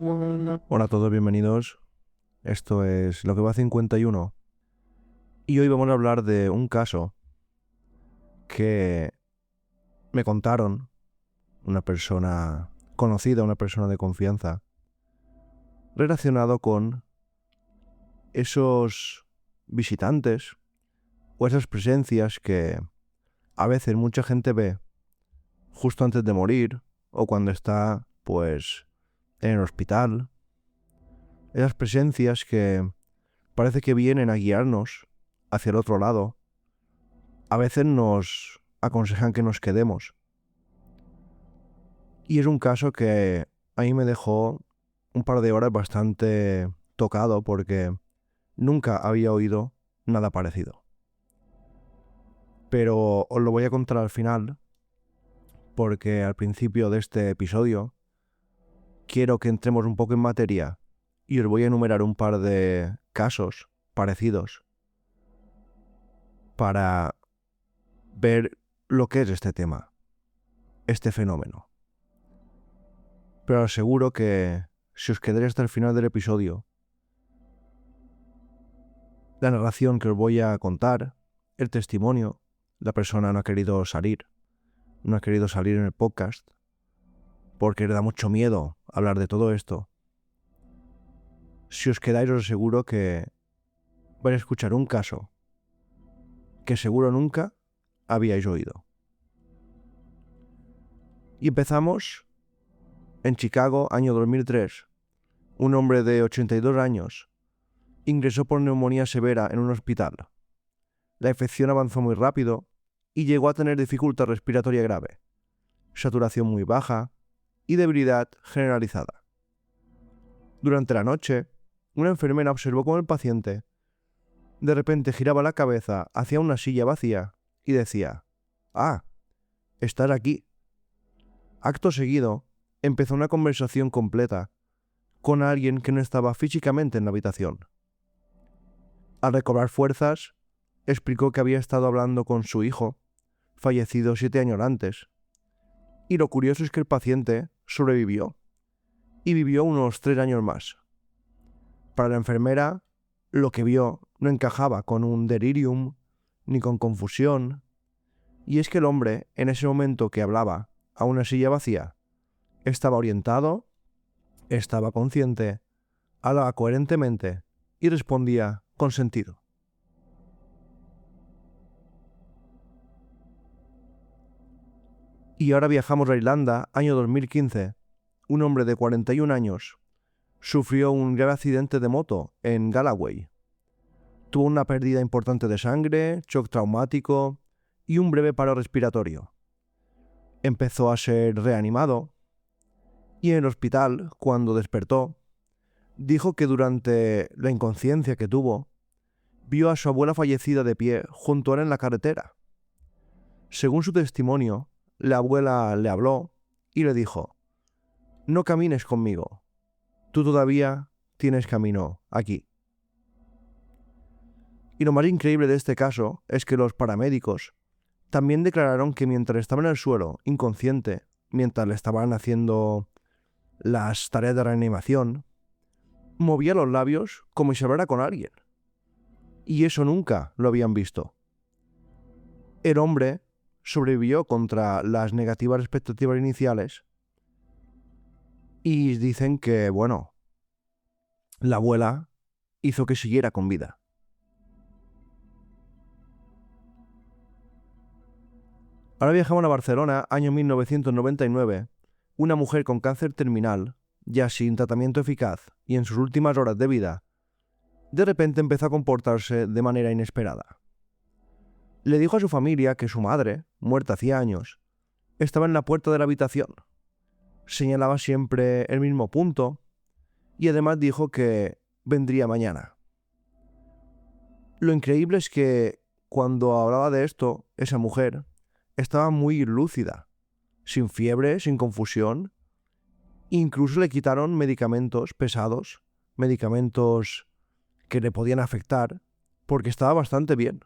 Hola a todos, bienvenidos. Esto es Lo que va 51. Y hoy vamos a hablar de un caso que me contaron una persona conocida, una persona de confianza, relacionado con esos visitantes o esas presencias que a veces mucha gente ve justo antes de morir o cuando está, pues, en el hospital. Esas presencias que parece que vienen a guiarnos hacia el otro lado. A veces nos aconsejan que nos quedemos. Y es un caso que a mí me dejó un par de horas bastante tocado porque nunca había oído nada parecido. Pero os lo voy a contar al final porque al principio de este episodio quiero que entremos un poco en materia y os voy a enumerar un par de casos parecidos para ver lo que es este tema, este fenómeno. Pero os aseguro que si os quedáis hasta el final del episodio, la narración que os voy a contar, el testimonio, la persona no ha querido salir en el podcast, porque le da mucho miedo hablar de todo esto. Si os quedáis, os aseguro que vais a escuchar un caso que seguro nunca habíais oído. Y empezamos en Chicago, año 2003. Un hombre de 82 años ingresó por neumonía severa en un hospital. La infección avanzó muy rápido y llegó a tener dificultad respiratoria grave, saturación muy baja y debilidad generalizada. Durante la noche, una enfermera observó cómo el paciente de repente giraba la cabeza hacia una silla vacía y decía: «Ah, estás aquí». Acto seguido, empezó una conversación completa con alguien que no estaba físicamente en la habitación. Al recobrar fuerzas, explicó que había estado hablando con su hijo, fallecido 7 años antes. Y lo curioso es que el paciente sobrevivió y vivió unos 3 años más. Para la enfermera, lo que vio no encajaba con un delirium ni con confusión, y es que el hombre, en ese momento que hablaba a una silla vacía, estaba orientado, estaba consciente, hablaba coherentemente y respondía con sentido. Y ahora viajamos a Irlanda, año 2015. Un hombre de 41 años sufrió un grave accidente de moto en Galloway. Tuvo una pérdida importante de sangre, shock traumático y un breve paro respiratorio. Empezó a ser reanimado y en el hospital, cuando despertó, dijo que durante la inconsciencia que tuvo, vio a su abuela fallecida de pie junto a él en la carretera. Según su testimonio, la abuela le habló y le dijo: «No camines conmigo, tú todavía tienes camino aquí». Y lo más increíble de este caso es que los paramédicos también declararon que mientras estaba en el suelo, inconsciente, mientras le estaban haciendo las tareas de reanimación, movía los labios como si hablara con alguien. Y eso nunca lo habían visto. El hombre sobrevivió contra las negativas expectativas iniciales y dicen que, bueno, la abuela hizo que siguiera con vida. Ahora viajamos a Barcelona, año 1999. Una mujer con cáncer terminal, ya sin tratamiento eficaz y en sus últimas horas de vida, de repente empezó a comportarse de manera inesperada. Le dijo a su familia que su madre, muerta hacía años, estaba en la puerta de la habitación. Señalaba siempre el mismo punto y además dijo que vendría mañana. Lo increíble es que cuando hablaba de esto, esa mujer estaba muy lúcida, sin fiebre, sin confusión. Incluso le quitaron medicamentos pesados, medicamentos que le podían afectar, porque estaba bastante bien.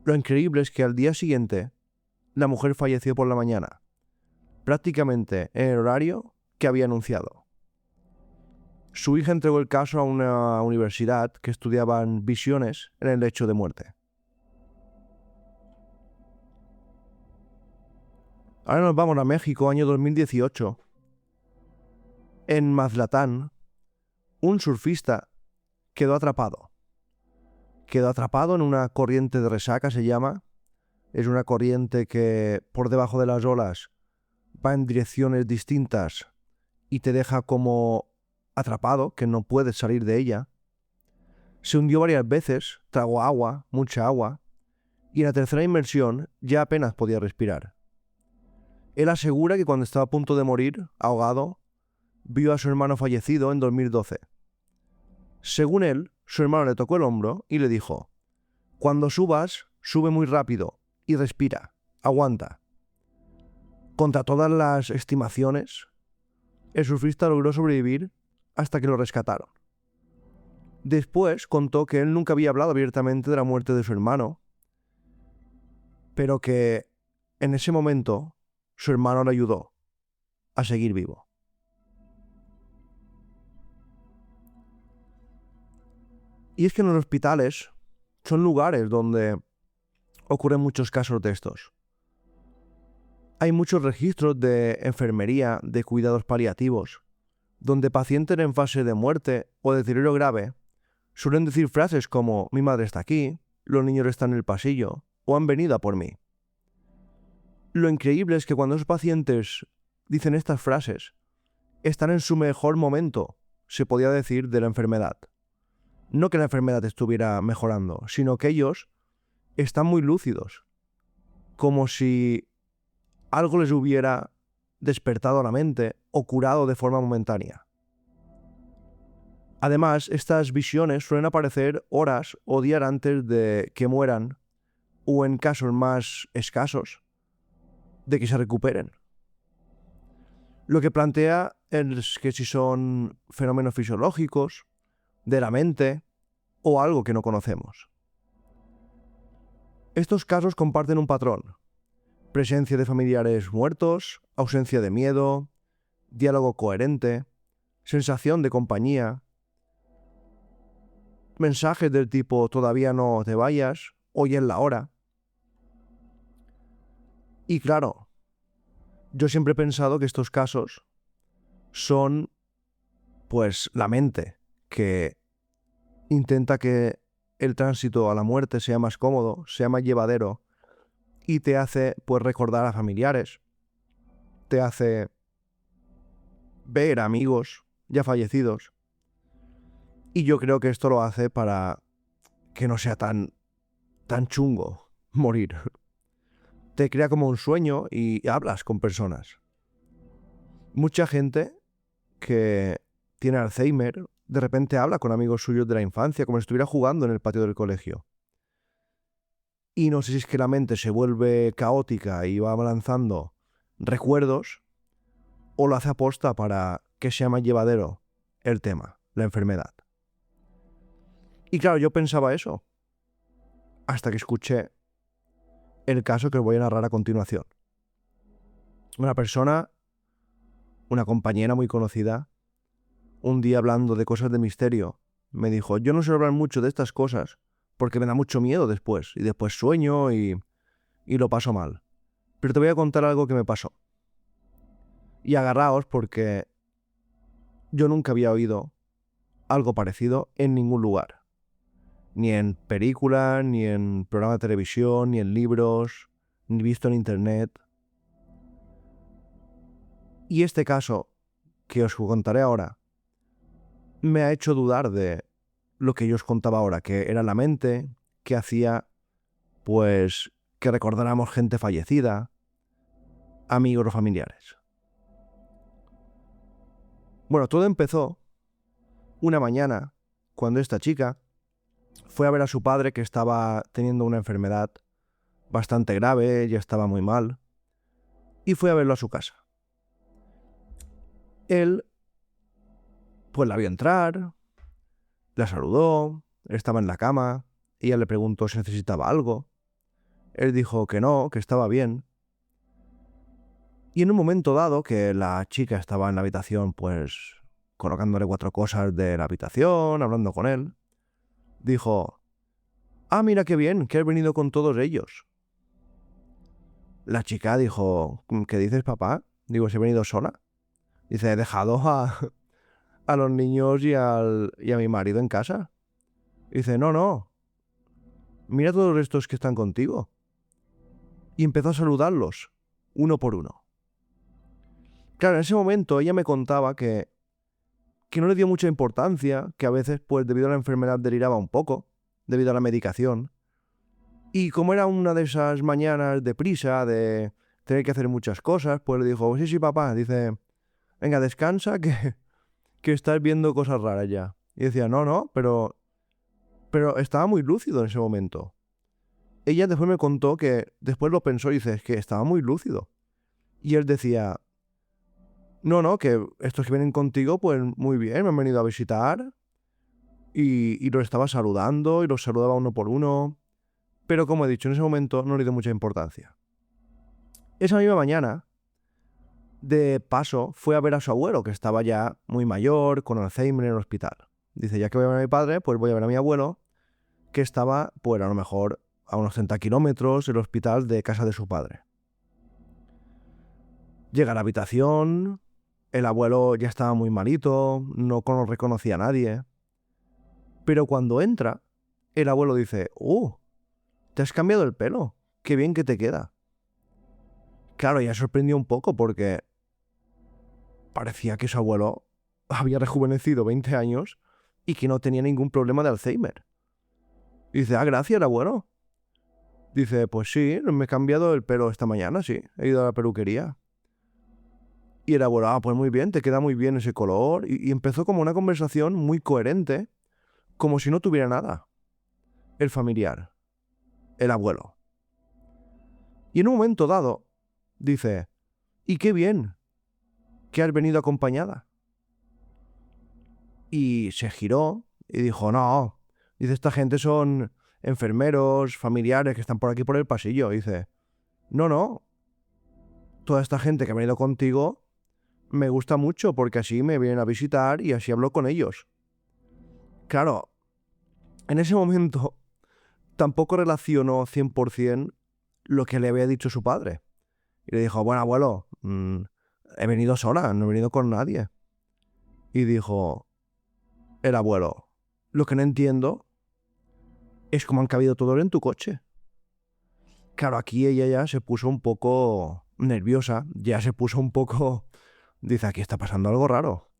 Lo increíble es que al día siguiente, la mujer falleció por la mañana, prácticamente en el horario que había anunciado. Su hija entregó el caso a una universidad que estudiaban visiones en el lecho de muerte. Ahora nos vamos a México, año 2018. En Mazatán, un surfista quedó atrapado. Quedó atrapado en una corriente de resaca, se llama. Es una corriente que por debajo de las olas va en direcciones distintas y te deja como atrapado, que no puedes salir de ella. Se hundió varias veces, tragó agua, mucha agua, y en la tercera inmersión ya apenas podía respirar. Él asegura que cuando estaba a punto de morir, ahogado, vio a su hermano fallecido en 2012. Según él, su hermano le tocó el hombro y le dijo: «Cuando subas, sube muy rápido y respira, aguanta». Contra todas las estimaciones, el surfista logró sobrevivir hasta que lo rescataron. Después contó que él nunca había hablado abiertamente de la muerte de su hermano, pero que en ese momento su hermano le ayudó a seguir vivo. Y es que en los hospitales son lugares donde ocurren muchos casos de estos. Hay muchos registros de enfermería, de cuidados paliativos, donde pacientes en fase de muerte o de deterioro grave suelen decir frases como «mi madre está aquí», «los niños están en el pasillo» o «han venido a por mí». Lo increíble es que cuando esos pacientes dicen estas frases, están en su mejor momento, se podía decir, de la enfermedad. No que la enfermedad estuviera mejorando, sino que ellos están muy lúcidos, como si algo les hubiera despertado la mente o curado de forma momentánea. Además, estas visiones suelen aparecer horas o días antes de que mueran o en casos más escasos de que se recuperen. Lo que plantea es que si son fenómenos fisiológicos, de la mente o algo que no conocemos. Estos casos comparten un patrón: presencia de familiares muertos, ausencia de miedo, diálogo coherente, sensación de compañía, mensajes del tipo «todavía no te vayas», «hoy es la hora». Y claro, yo siempre he pensado que estos casos son, pues, la mente que intenta que el tránsito a la muerte sea más cómodo, sea más llevadero, y te hace, pues, recordar a familiares, te hace ver a amigos ya fallecidos. Y yo creo que esto lo hace para que no sea tan chungo morir. Te crea como un sueño y hablas con personas. Mucha gente que tiene Alzheimer de repente habla con amigos suyos de la infancia, como si estuviera jugando en el patio del colegio. Y no sé si es que la mente se vuelve caótica y va lanzando recuerdos, o lo hace aposta para que sea más llevadero el tema, la enfermedad. Y claro, yo pensaba eso, hasta que escuché el caso que os voy a narrar a continuación. Una persona, una compañera muy conocida, un día hablando de cosas de misterio, me dijo: «Yo no sé hablar mucho de estas cosas porque me da mucho miedo después, y después sueño y lo paso mal. Pero te voy a contar algo que me pasó. Y agarraos porque yo nunca había oído algo parecido en ningún lugar. Ni en películas, ni en programa de televisión, ni en libros, ni visto en internet. Y este caso, que os contaré ahora, me ha hecho dudar de lo que yo os contaba ahora, que era la mente que hacía, pues, que recordáramos gente fallecida, amigos o familiares. Bueno, todo empezó una mañana cuando esta chica fue a ver a su padre, que estaba teniendo una enfermedad bastante grave, ya estaba muy mal, y fue a verlo a su casa. Él, pues, la vio entrar, la saludó, estaba en la cama, ella le preguntó si necesitaba algo. Él dijo que no, que estaba bien. Y en un momento dado, que la chica estaba en la habitación, pues, colocándole 4 cosas de la habitación, hablando con él, dijo: «Ah, mira qué bien, que has venido con todos ellos». La chica dijo: «¿Qué dices, papá?». Digo: «Si he venido sola». Dice: «He dejado a los niños y a mi marido en casa». Dice: «No, no, mira todos estos que están contigo». Y empezó a saludarlos, uno por uno. Claro, en ese momento ella me contaba que no le dio mucha importancia, que a veces, pues debido a la enfermedad deliraba un poco, debido a la medicación. Y como era una de esas mañanas de prisa, de tener que hacer muchas cosas, pues le dijo: «Sí, sí, papá». Dice: «Venga, descansa, que estás viendo cosas raras ya». Y decía: «No, no, pero estaba muy lúcido en ese momento». Ella después me contó que después lo pensó y dice: «Es que estaba muy lúcido». Y él decía: «No, no, que estos que vienen contigo, pues muy bien, me han venido a visitar». Y los estaba saludando y los saludaba uno por uno. Pero como he dicho, en ese momento no le dio mucha importancia. Esa misma mañana, de paso, fue a ver a su abuelo, que estaba ya muy mayor, con Alzheimer en el hospital. Dice: «Ya que voy a ver a mi padre, pues voy a ver a mi abuelo», que estaba, pues a lo mejor a unos 30 kilómetros del hospital de casa de su padre. Llega a la habitación, el abuelo ya estaba muy malito, no reconocía a nadie. Pero cuando entra, el abuelo dice: «¿Te has cambiado el pelo? Qué bien que te queda». Claro, ella sorprendió un poco porque parecía que su abuelo había rejuvenecido 20 años y que no tenía ningún problema de Alzheimer. Y dice: «Ah, gracias, abuelo». Dice: «Pues sí, me he cambiado el pelo esta mañana, sí, he ido a la peluquería». Y el abuelo: «Ah, pues muy bien, te queda muy bien ese color». Y empezó como una conversación muy coherente, como si no tuviera nada. El familiar, el abuelo. Y en un momento dado, dice: «Y qué bien que has venido acompañada». Y se giró y dijo: «No». Dice: «Esta gente son enfermeros, familiares que están por aquí por el pasillo». Dice: «No, no, toda esta gente que ha venido contigo me gusta mucho porque así me vienen a visitar y así hablo con ellos». Claro, en ese momento tampoco relacionó 100% lo que le había dicho su padre. Y le dijo: «Bueno, abuelo, he venido sola, no he venido con nadie». Y dijo el abuelo: «Lo que no entiendo es cómo han cabido todos en tu coche». Claro, aquí ella ya se puso un poco nerviosa, ya se puso un poco... Dice: «Aquí está pasando algo raro».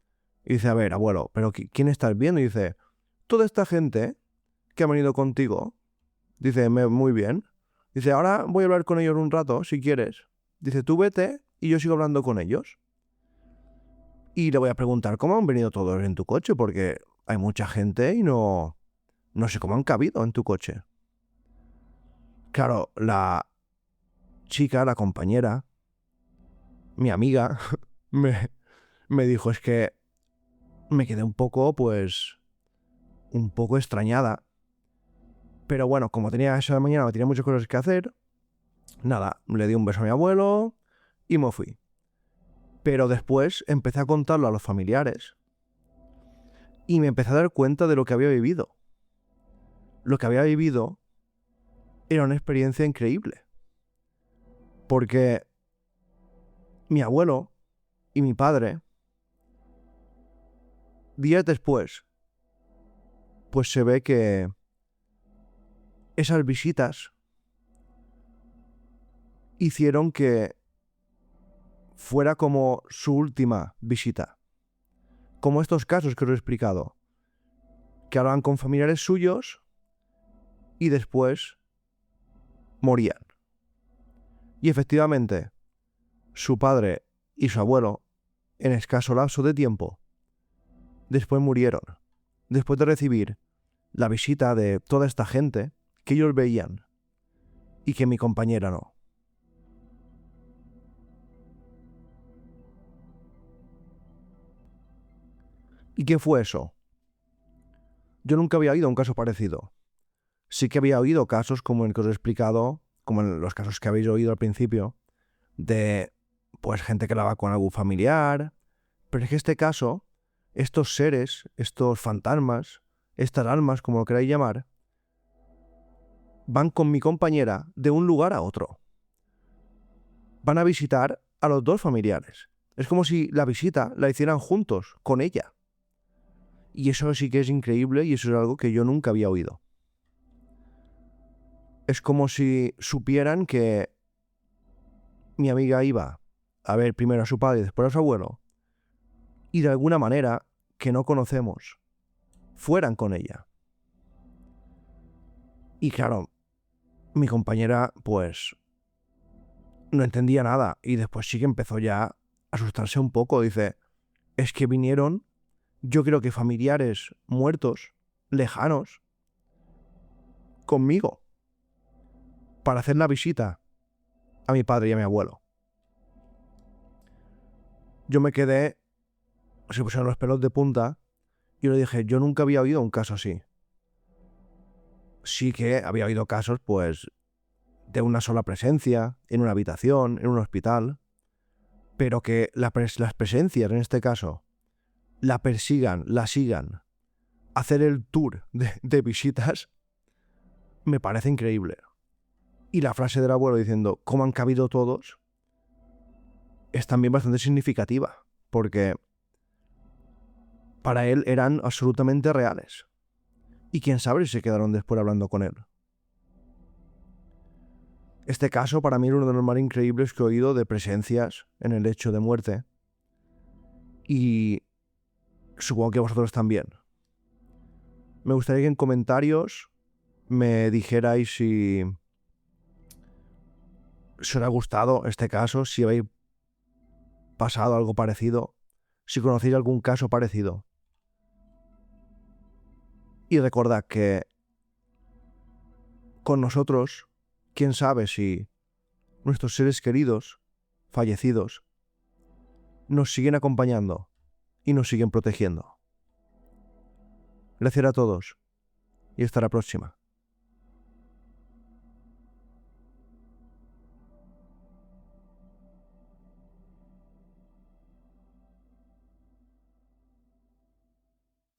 Y dice: «A ver, abuelo, ¿pero quién estás viendo?». Y dice: «Toda esta gente que ha venido contigo». Dice: «Muy bien». Dice: «Ahora voy a hablar con ellos un rato, si quieres». Dice: «Tú vete y yo sigo hablando con ellos. Y le voy a preguntar cómo han venido todos en tu coche, porque hay mucha gente y no sé cómo han cabido en tu coche». Claro, la chica, la compañera, mi amiga, me, me dijo: «Es que me quedé un poco, pues, un poco extrañada. Pero bueno, como tenía esa mañana, tenía muchas cosas que hacer, nada, le di un beso a mi abuelo y me fui». Pero después empecé a contarlo a los familiares y me empecé a dar cuenta de lo que había vivido. Lo que había vivido era una experiencia increíble. Porque mi abuelo y mi padre, días después, pues se ve que esas visitas hicieron que fuera como su última visita. Como estos casos que os he explicado, que hablaban con familiares suyos y después morían. Y efectivamente, su padre y su abuelo, en escaso lapso de tiempo, después murieron, después de recibir la visita de toda esta gente que ellos veían y que mi compañera no. ¿Y qué fue eso? Yo nunca había oído un caso parecido. Sí que había oído casos como el que os he explicado, como en los casos que habéis oído al principio, de pues gente que la va con algún familiar, pero es que este caso estos seres, estos fantasmas, estas almas, como lo queráis llamar, van con mi compañera de un lugar a otro. Van a visitar a los dos familiares. Es como si la visita la hicieran juntos, con ella. Y eso sí que es increíble y eso es algo que yo nunca había oído. Es como si supieran que mi amiga iba a ver primero a su padre y después a su abuelo, y de alguna manera que no conocemos, fueran con ella. Y claro, mi compañera pues no entendía nada y después sí que empezó ya a asustarse un poco. Dice, es que vinieron, yo creo que familiares muertos, lejanos, conmigo, para hacer la visita a mi padre y a mi abuelo. Yo me quedé, se pusieron los pelos de punta y le dije, yo nunca había oído un caso así. Sí que había oído casos, pues, de una sola presencia, en una habitación, en un hospital, pero que las presencias, en este caso, la persigan, la sigan, hacer el tour de visitas, me parece increíble. Y la frase del abuelo diciendo, ¿cómo han cabido todos?, es también bastante significativa, porque para él eran absolutamente reales. Y quién sabe si se quedaron después hablando con él. Este caso para mí es uno de los más increíbles que he oído de presencias en el lecho de muerte. Y supongo que vosotros también. Me gustaría que en comentarios me dijerais si os ha gustado este caso, si habéis pasado algo parecido, si conocéis algún caso parecido. Y recordad que con nosotros, quién sabe si nuestros seres queridos, fallecidos, nos siguen acompañando y nos siguen protegiendo. Gracias a todos y hasta la próxima.